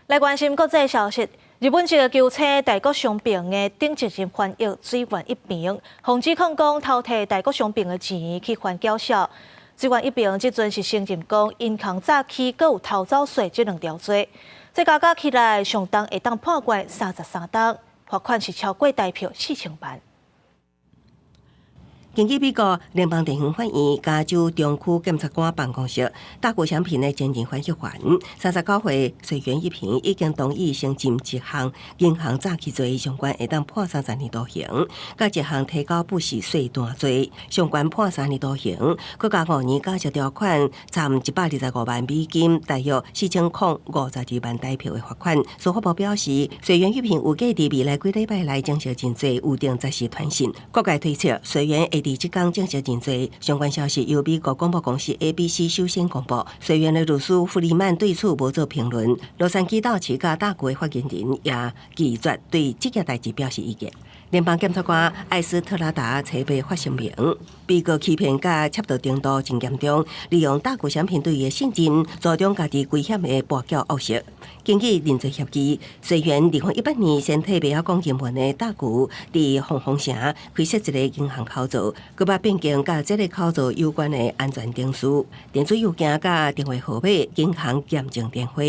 来关心国际消息，日本一个轿车大国商品的顶责任翻译水源一平，防指控讲偷摕大国商品的钱去还缴销。水源一平即阵是承认讲银行诈欺，佮有偷走税这两条罪，这加加起来上重会当判关33档，罚款是超过台票4000万。根据美国联邦地方法院加州中区检察官办公室大国商品的前任翻译员39岁水源一平已经同意承认一项银行诈欺罪，相关会当判30年徒刑；甲一项提高不实税单罪，相关判3年徒刑，佮加5年假释条款，参125万美金，大约4052万台票的罚款。司法部表示，水源一平有计伫未来几礼拜内正式认罪，有定暂时传讯。各界推测，水源会伫即天正式认罪。相关消息由美国广播公司 ABC 首先公布。水源的律师弗里曼对此无做评论。洛杉矶道奇甲大股的发言人也拒绝对这件代志表示意见。联邦检察官艾斯特拉达采备发声明，被告欺骗甲窃盗程度真严重，利用大股商品对伊的信任，助长家己危险的剥缴恶习。根据认罪协议，水源2018年先替袂晓讲英文的大股伫凤凰城开设一个银行口座，佮把变更甲这个口座有关的安全证书、电子邮件甲电话号码、银行验证电话。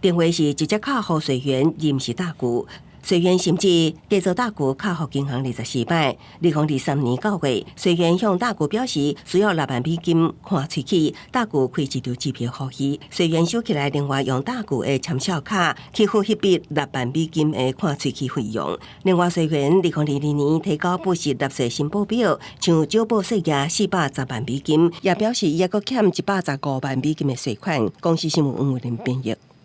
电话是直接卡互水源，而毋是大股。水源甚至加做大股卡互银行24摆。2023年9月，水源向大股表示需要6万美金看喙齿，大股开一张支票予伊。水源收起来，另外用大股的签小卡去付迄笔6万美金的看喙齿费用。另外，水源2022年提交不实纳税申报表，像少报税额410万美金，也表示伊还阁欠115万美金的税款。公司新闻黄文玲编译。